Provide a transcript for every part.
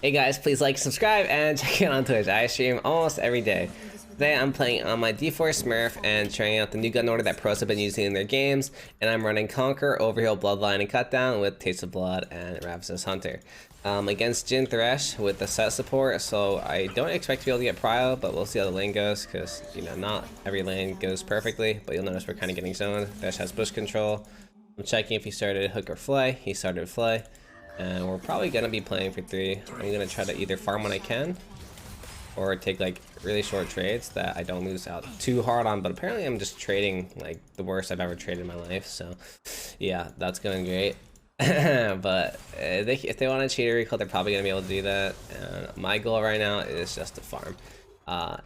Hey guys, please like, subscribe, and check it out on Twitch. I stream almost every day. Today I'm playing on my D4 Smurf and trying out the new gun order that pros have been using in their games, and I'm running Conquer, Overheal, Bloodline, and Cutdown with Taste of Blood and Ravenous Hunter. Against Jhin Thresh with the set support, so I don't expect to be able to get prio, but we'll see how the lane goes, because, you know, not every lane goes perfectly, but you'll notice we're kind of getting zoned. Thresh has bush control. I'm checking if he started hook or flay. He started flay. And we're probably going to be playing for 3. I'm going to try to either farm when I can, or take like really short trades that I don't lose out too hard on, but apparently I'm just trading like the worst I've ever traded in my life, so yeah, that's going great. But if they want to cheat a recall, they're probably going to be able to do that, and my goal right now is just to farm. I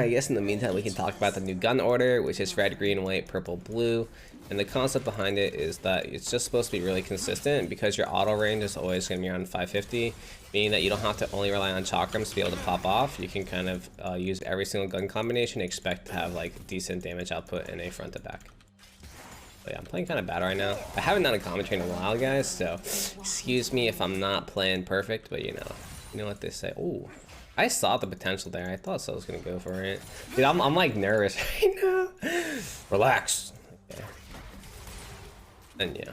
guess in the meantime we can talk about the new gun order, which is red, green, white, purple, blue. And the concept behind it is that it's just supposed to be really consistent, because your auto range is always going to be around 550, meaning that you don't have to only rely on chakrams to be able to pop off. You can kind of use every single gun combination and expect to have like decent damage output in a front to back. But yeah, I'm playing kind of bad right now. I haven't done a commentary in a while, guys, so excuse me if I'm not playing perfect, but you know what they say. Oh, I saw the potential there. I thought so I was going to go for it. Dude, I'm like nervous right now. Relax. Okay. And yeah.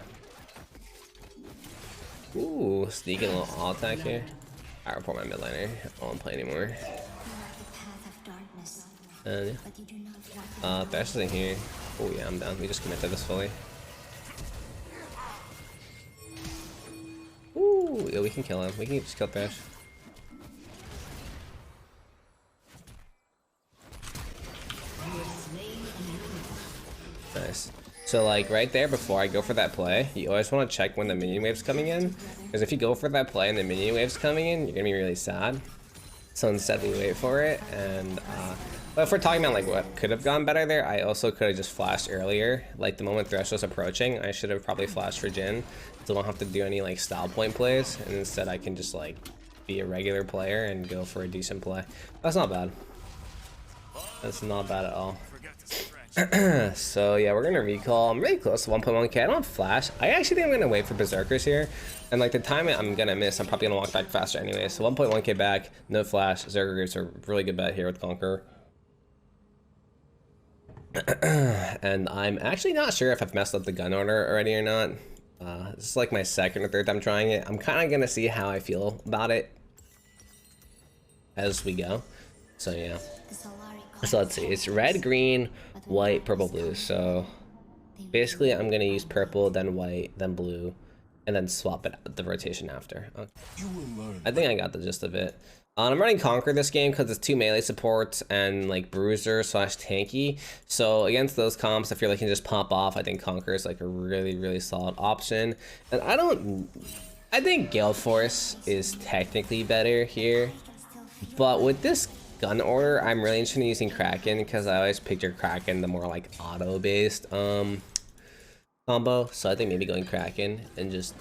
Ooh, sneaking a little all attack here. I report my mid laner. I won't play anymore. And yeah. Thresh isn't here. Oh yeah, I'm down. We just committed this fully. Ooh, yeah, we can kill him. We can just kill Thresh. Nice. So like right there before I go for that play, you always want to check when the minion wave's coming in, because if you go for that play and the minion wave's coming in, you're gonna be really sad. So instead we wait for it, and but if we're talking about like what could have gone better there, I also could have just flashed earlier. Like the moment Thresh was approaching, I should have probably flashed for Jhin, so I don't have to do any like style point plays, and instead I can just like be a regular player and go for a decent play. That's not bad. That's not bad at all. So yeah, we're gonna recall. I'm really close to 1.1k. I don't have flash. I actually think I'm gonna wait for berserkers here, and like the time I'm gonna miss, I'm probably gonna walk back faster anyway. So 1.1k back, no flash. Berserkers are a really good bet here with Conquer. And I'm actually not sure if I've messed up the gun order already or not. This is like my second or third time trying it. I'm kind of gonna see how I feel about it as we go. So yeah. So let's see, it's red, green, white, purple, blue. So basically I'm gonna use purple, then white, then blue, and then swap it the rotation after. Okay. I think I got the gist of it. I'm running Conquer this game because it's 2 melee supports and like bruiser / tanky. So against those comps, if you're looking to just pop off, I think Conquer is like a really solid option. And I think Gale Force is technically better here, but with this gun order, I'm really interested in using Kraken, because I always picture Kraken the more like auto based combo. So I think maybe going Kraken and just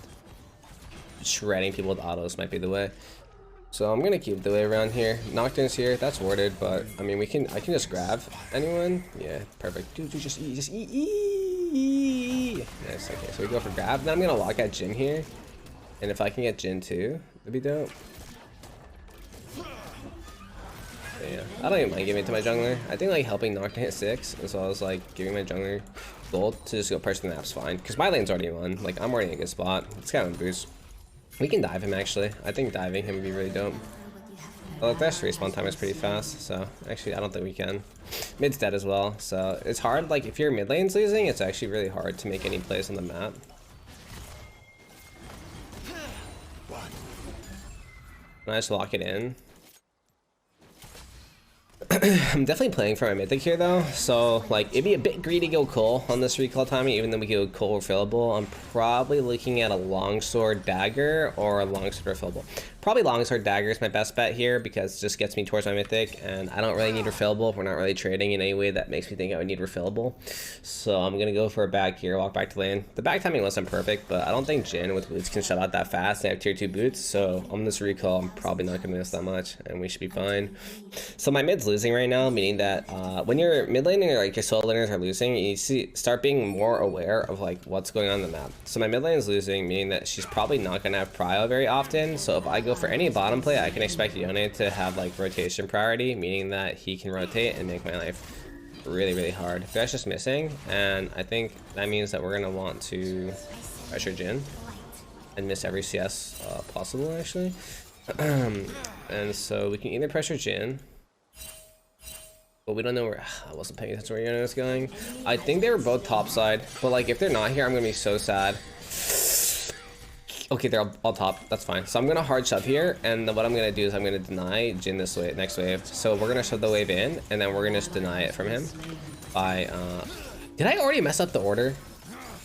shredding people with autos might be the way. So I'm gonna keep the way around here. Nocturne's here, that's warded, but I mean I can just grab anyone. Yeah, perfect. Dude, just eat. Nice. Okay, so we go for grab. Now I'm gonna lock at Jhin here, and if I can get Jhin too, that'd be dope. Yeah, I don't even mind giving it to my jungler. I think like helping Nocturne hit 6, as well as like giving my jungler gold to just go push the map's fine, because my lane's already won. Like I'm already in a good spot. It's kind of a boost. We can dive him actually. I think diving him would be really dope. Well, the Thresh respawn time is pretty fast, so actually I don't think we can. Mid's dead as well, so it's hard. Like if your mid lane's losing, it's actually really hard to make any plays on the map. And I just lock it in. I'm definitely playing for my mythic here though, so like it'd be a bit greedy to go Cole on this recall timing, even though we go Cole refillable. I'm probably looking at a longsword dagger or a longsword refillable. Probably longsword dagger is my best bet here, because it just gets me towards my mythic, and I don't really need refillable if we're not really trading in any way that makes me think I would need refillable. So I'm gonna go for a back here, walk back to lane. The back timing wasn't perfect, but I don't think Jhin with boots can shut out that fast. They have tier 2 boots, so on this recall I'm probably not gonna miss that much, and we should be fine. So my mid's losing losing right now, meaning that when you're mid laning or like your solo laners are losing, you start being more aware of like what's going on in the map. So my mid lane is losing, meaning that she's probably not gonna have prio very often. So if I go for any bottom play, I can expect Yone to have like rotation priority, meaning that he can rotate and make my life really hard. Thresh just missing, and I think that means that we're gonna want to pressure Jhin and miss every CS possible actually. And so we can either pressure Jhin, but we don't know where. I wasn't paying attention where Yone was going. I think they were both top side, but like if they're not here, I'm gonna be so sad. Okay, they're all top. That's fine. So I'm gonna hard shove here, and then what I'm gonna do is I'm gonna deny Jhin this way, next wave. So we're gonna shove the wave in, and then we're gonna just deny it from him. By did I already mess up the order?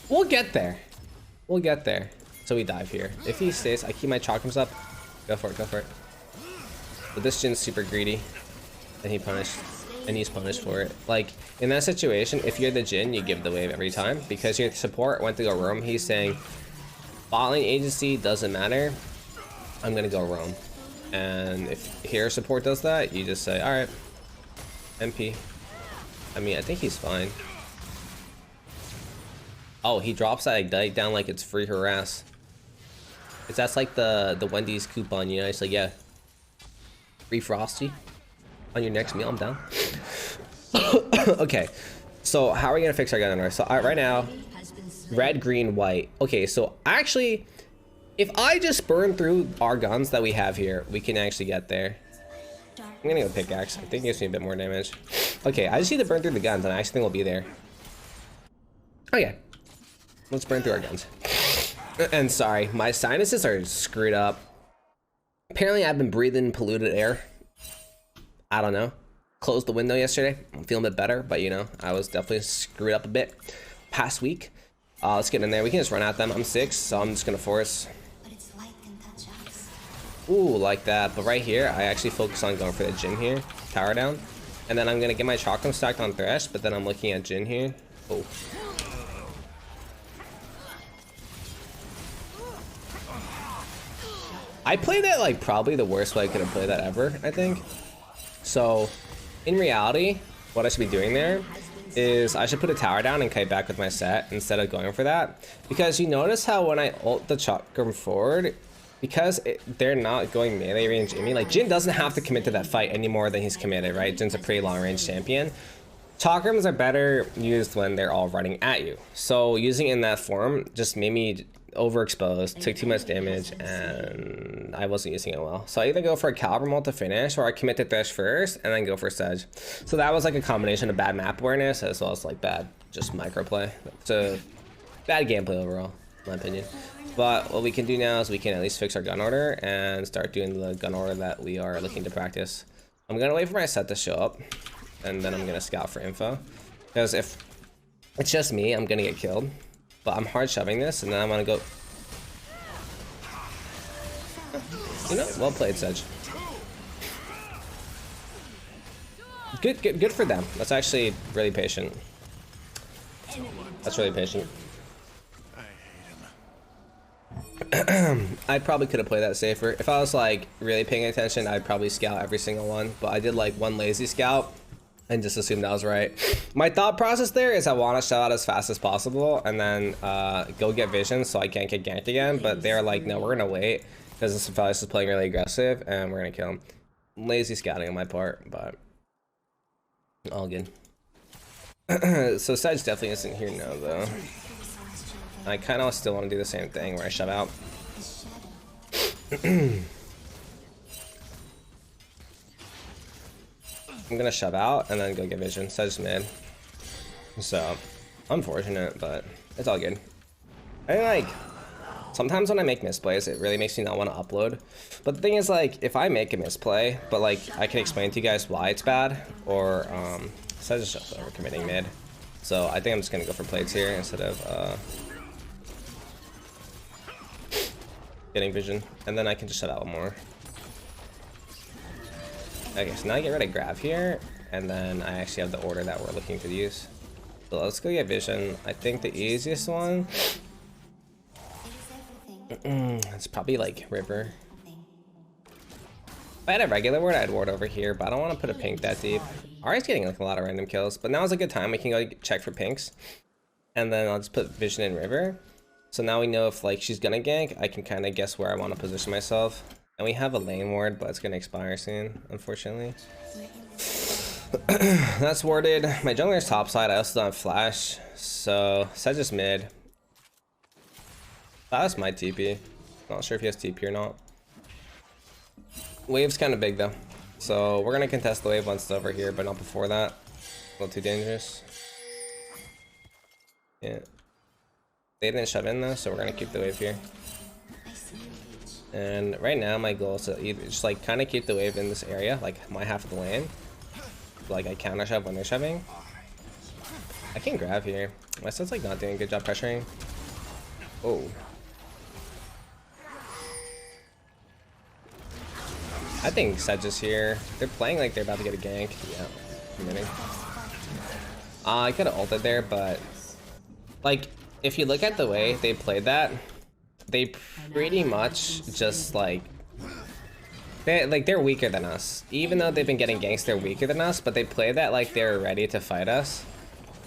We'll get there. We'll get there. So we dive here. If he stays, I keep my chakras up. Go for it. Go for it. But this Jin's super greedy, and he's punished for it. Like in that situation, if you're the Jhin, you give the wave every time because your support went to go roam. He's saying, bot lane agency doesn't matter. I'm gonna go roam, and if hero support does that, you just say, all right, MP. I mean, I think he's fine. Oh, he drops that Ignite down like it's free harass. Cause that's like the Wendy's coupon, you know? It's like, yeah, free Frosty on your next meal. I'm down. Okay, so how are we gonna fix our gun order? So right now, red, green, white. Okay, so actually, if I just burn through our guns that we have here, we can actually get there. I'm gonna go pickaxe. I think it gives me a bit more damage. Okay, I just need to burn through the guns, and I actually think we'll be there. Okay, let's burn through our guns. And sorry, my sinuses are screwed up. Apparently, I've been breathing polluted air. I don't know. Closed the window yesterday. I'm feeling a bit better, but you know, I was definitely screwed up a bit past week. Let's get in there. We can just run at them. I'm 6, so I'm just gonna force. Ooh, like that. But right here, I actually focus on going for the Jhin here. Tower down. And then I'm gonna get my chakram stacked on Thresh, but then I'm looking at Jhin here. Oh. I played that like probably the worst way I could have played that ever, I think. So, in reality, what I should be doing there is I should put a tower down and kite back with my set instead of going for that. Because you notice how when I ult the chakram forward, because they're not going melee range in me, like Jhin doesn't have to commit to that fight any more than he's committed, right? Jin's a pretty long range champion. Chakrams are better used when they're all running at you. So using it in that form just made me overexposed, took too much damage, and I wasn't using it well. So I either go for a Caliber ult to finish, or I commit to Thresh first and then go for Sedge. So that was like a combination of bad map awareness as well as like bad just microplay. It's a bad gameplay overall, in my opinion. But what we can do now is we can at least fix our gun order and start doing the gun order that we are looking to practice. I'm gonna wait for my set to show up, and then I'm gonna scout for info. Because if it's just me, I'm gonna get killed. But I'm hard shoving this, and then I'm gonna go. You know, well played, Sedge. Good for them. That's actually really patient. That's really patient. I probably could have played that safer. If I was like really paying attention, I'd probably scout every single one. But I did like one lazy scout and just assumed I was right. My thought process there is I want to shell out as fast as possible and then go get vision so I can't get ganked again. But they're like, no, we're gonna wait because this Aphelios is playing really aggressive and we're gonna kill him. Lazy scouting on my part, but all good. So Sedge definitely isn't here now though. I kind of still want to do the same thing where I shove out. I'm gonna shove out and then go get vision. Sedge mid. So, unfortunate, but it's all good. I mean, like, sometimes when I make misplays, it really makes me not want to upload. But the thing is, like, if I make a misplay, but like, I can explain to you guys why it's bad, or Sedge is just overcommitting mid. So I think I'm just gonna go for plates here instead of getting vision, and then I can just shut out one more. Okay, so now I get rid of grab here, and then I actually have the order that we're looking to use. So let's go get vision. I think the easiest one, it's probably like river. I had a regular ward, I'd ward over here, but I don't want to put a pink that deep. Ari's getting like a lot of random kills, but now is a good time. We can go check for pinks. And then I'll just put vision in river. So now we know if like she's gonna gank, I can kind of guess where I want to position myself. And we have a lane ward, but it's gonna expire soon, unfortunately. That's warded. My jungler's top side. I also don't have flash. So Sedge is mid. That's my TP. Not sure if he has TP or not. Wave's kind of big though. So we're gonna contest the wave once it's over here, but not before that. A little too dangerous. Yeah. They didn't shove in though, so we're gonna keep the wave here. And right now my goal is to either just like kind of keep the wave in this area, like my half of the lane. Like I counter shove when they're shoving. I can grab here. My set's like not doing a good job pressuring. Oh. I think Sedge is here. They're playing like they're about to get a gank. Yeah, I'm winning. I could have ulted there, but like if you look at the way they played that, they pretty much just like they're weaker than us. Even though they've been getting ganks, they're weaker than us, but they play that like they're ready to fight us.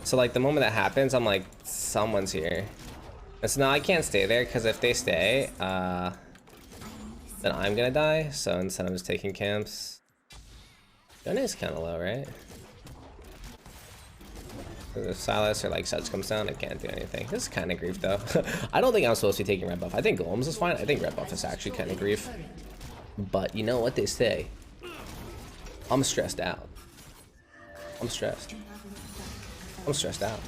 So like the moment that happens, I'm like, someone's here. And so now I can't stay there because if they stay, then I'm gonna die. So instead I'm just taking camps. Gun is kind of low, right? If Silas or like Sedge comes down, I can't do anything. This is kind of grief though. I don't think I'm supposed to be taking red buff. I think Golems is fine. I think red buff is actually kind of grief. But you know what they say. I'm stressed out. I'm stressed. I'm stressed out.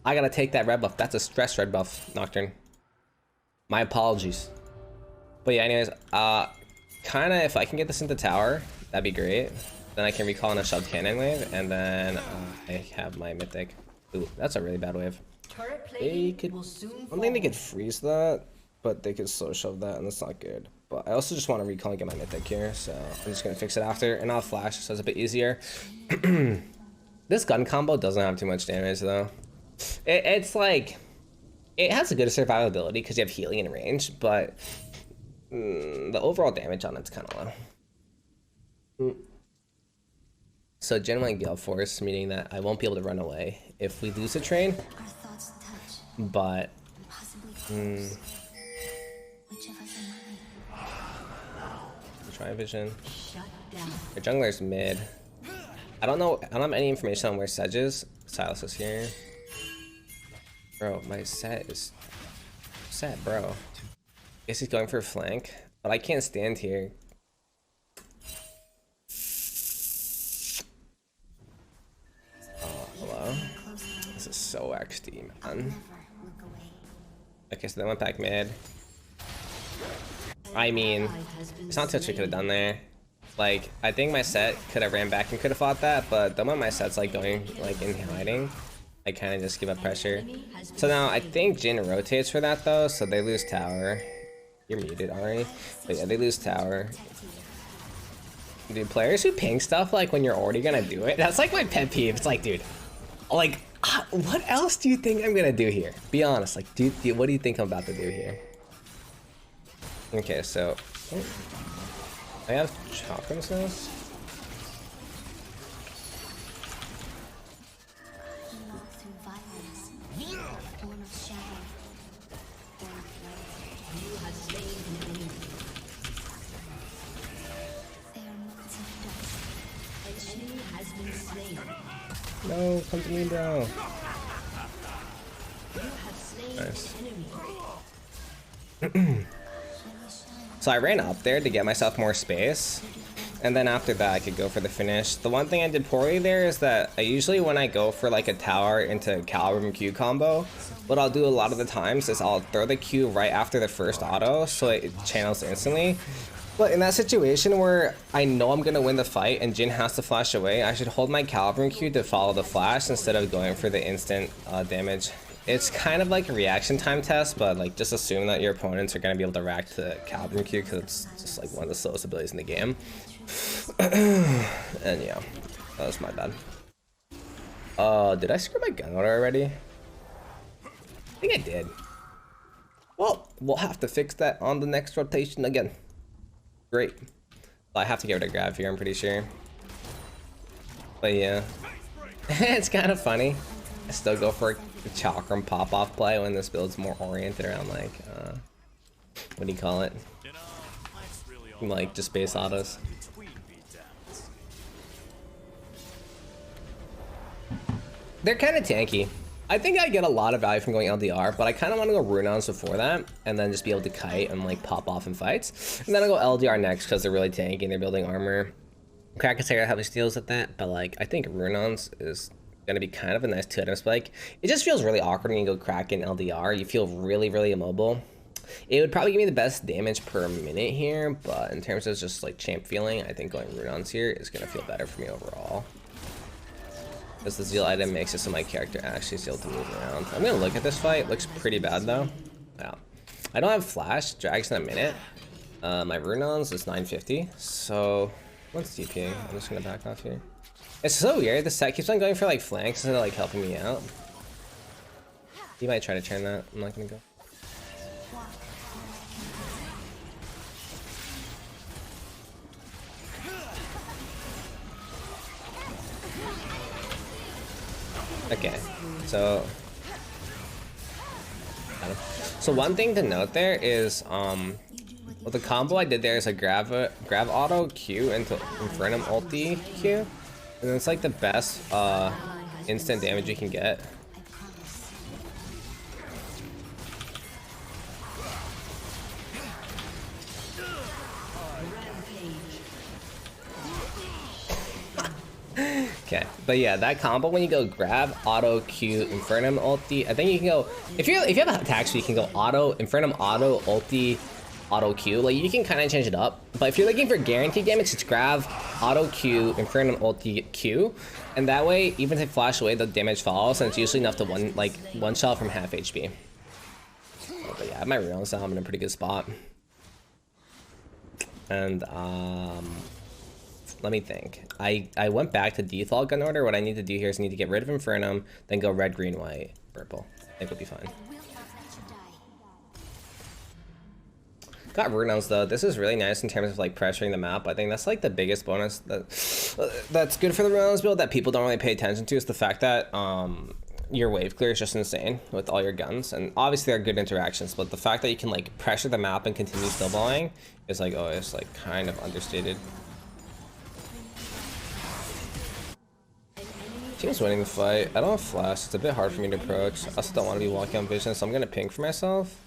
I gotta take that red buff. That's a stress red buff, Nocturne. My apologies. But yeah, anyways, kinda if I can get this into tower, that'd be great. Then I can recall in a shoved cannon wave, and then I have my mythic. Ooh, that's a really bad wave. They could, I don't think they could freeze that, but they could slow shove that, and that's not good. But I also just want to recall and get my mythic here, so I'm just gonna fix it after, and I'll flash, so it's a bit easier. This gun combo doesn't have too much damage though. It's like, it has a good survivability because you have healing and range, but the overall damage on it's kind of low. So generally Gale Force, meaning that I won't be able to run away if we lose a train. But try vision. Our jungler's mid. I don't know. I don't have any information on where Sedge is. Silas is here. Bro, my set is set, bro. Guess he's going for a flank, but I can't stand here. Oh, hello. This is so XD, man. Okay, so they went back mid. I mean, it's not too much I could have done there. Like, I think my set could have ran back and could have fought that, but the moment my set's like going like in hiding, I kind of just give up pressure. So now I think Jhin rotates for that though, so they lose tower. You're muted, Ari. But yeah, they lose tower. Dude, players who ping stuff like when you're already gonna do it, that's like my pet peeve. It's like, dude, like, what else do you think I'm gonna do here? Be honest, like, dude, what do you think I'm about to do here? Okay, so I have chakras now. No, come to me, bro. Nice. So I ran up there to get myself more space, and then after that I could go for the finish. The one thing I did poorly there is that I usually, when I go for like a tower into Caliber Q combo, what I'll do a lot of the times is I'll throw the Q right after the first auto so it channels instantly. But in that situation where I know I'm gonna win the fight and Jhin has to flash away, I should hold my Caliber Q to follow the flash instead of going for the instant damage. It's kind of like a reaction time test, but like just assume that your opponents are gonna be able to react to Caliber Q because it's just like one of the slowest abilities in the game. And yeah, that was my bad. Did I screw my gun order already? I think I did. Well, we'll have to fix that on the next rotation again. Great. I have to get rid of grab here, I'm pretty sure. But yeah, it's kind of funny. I still go for the Chakram pop-off play when this build's more oriented around like, what do you call it? Like just base autos. They're kind of tanky. I think I get a lot of value from going LDR, but I kind of want to go Runons before that, and then just be able to kite and like pop off in fights. And then I'll go LDR next because they're really tanky and they're building armor. Kraken's Hair helps deals with that, but like I think Runons is gonna be kind of a nice 2-item spike. It just feels really awkward when you go Kraken LDR. You feel really, really immobile. It would probably give me the best damage per minute here, but in terms of just like champ feeling, I think going Runons here is gonna feel better for me overall. Because the Zeal item makes it so my character actually is able to move around. I'm gonna look at this fight. Looks pretty bad though. Yeah. I don't have flash. Drags in a minute. My Runons is 950. So what's DPing? I'm just gonna back off here. It's so weird. The set keeps on going for like flanks instead of like helping me out. He might try to turn that. I'm not gonna go. Okay, so one thing to note there is well, the combo I did there is a grab auto Q into Infernum ulti Q, and it's like the best instant damage you can get. Okay, but yeah, that combo when you go grab, auto, Q, Infernum, ulti, I think you can go, if you have an attack speed, you can go auto, Infernum, auto, ulti, auto, Q. Like, you can kind of change it up. But if you're looking for guaranteed damage, it's grab, auto, Q, Infernum, ulti, Q. And that way, even if they flash away, the damage falls, and it's usually enough to one shot from half HP. But yeah, I have my Real now, I'm in a pretty good spot. And, let me think. I went back to default gun order. What I need to do here is I need to get rid of Infernum, then go red, green, white, purple. I think we'll be fine. Got Runons though. This is really nice in terms of like pressuring the map. I think that's like the biggest bonus that's good for the Runons build that people don't really pay attention to is the fact that your Waveclear is just insane with all your guns. And obviously there are good interactions, but the fact that you can like pressure the map and continue snowballing is like always like kind of understated. Team's winning the fight. I don't have flash. It's a bit hard for me to approach. I also don't want to be walking on vision, so I'm gonna ping for myself.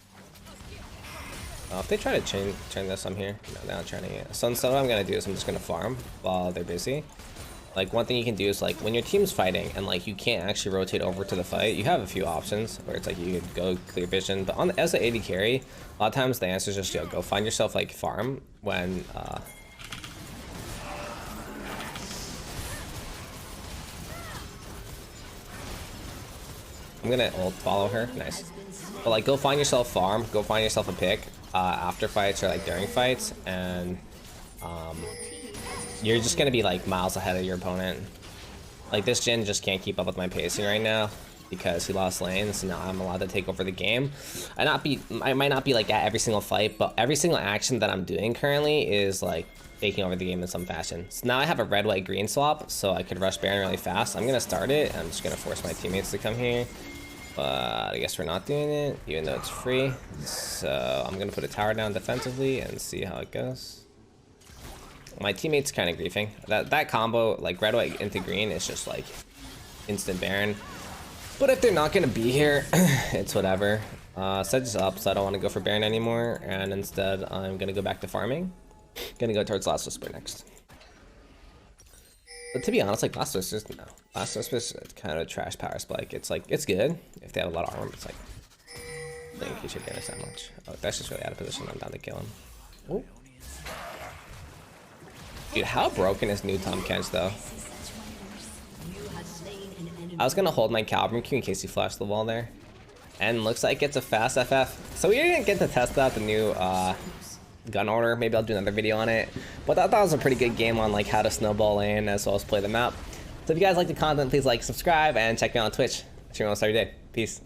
If they try to turn this, I'm here. No, they're not turning it. So instead, what I'm gonna do is I'm just gonna farm while they're busy. Like one thing you can do is like when your team's fighting and like you can't actually rotate over to the fight, you have a few options where it's like you could go clear vision. But as an AD carry, a lot of times the answer is just go find yourself like farm when I'm gonna ult follow her. Nice. But like go find yourself farm, go find yourself a pick after fights or like during fights, and you're just gonna be like miles ahead of your opponent. Like this Jhin just can't keep up with my pacing right now because he lost lanes, so now I'm allowed to take over the game. I might not be like at every single fight, but every single action that I'm doing currently is like taking over the game in some fashion. So now I have a red, white, green swap, so I could rush Baron really fast. I'm gonna start it. I'm just gonna force my teammates to come here. But I guess we're not doing it, even though it's free. So I'm gonna put a tower down defensively and see how it goes. My teammate's kind of griefing. That combo, like red, white into green, is just like instant Baron. But if they're not gonna be here, it's whatever. Sedge's up, so I don't want to go for Baron anymore, and instead I'm gonna go back to farming. Gonna go towards Last Whisper next. But to be honest, like Last Whisper, no. Last Whisper is kind of a trash power spike. It's like, it's good if they have a lot of armor, but it's like, I think he should damage that much. Oh, that's just really out of position. I'm down to kill him. Ooh. Dude, how broken is new Tahm Kench though? I was gonna hold my Caliburn Q in case he flashed the wall there. And looks like it's a fast FF. So we didn't get to test out the new gun order. Maybe I'll do another video on it. But I thought it was a pretty good game on like how to snowball in as well as play the map. So if you guys like the content, please like, subscribe, and check me out on Twitch. I stream almost every day. Peace.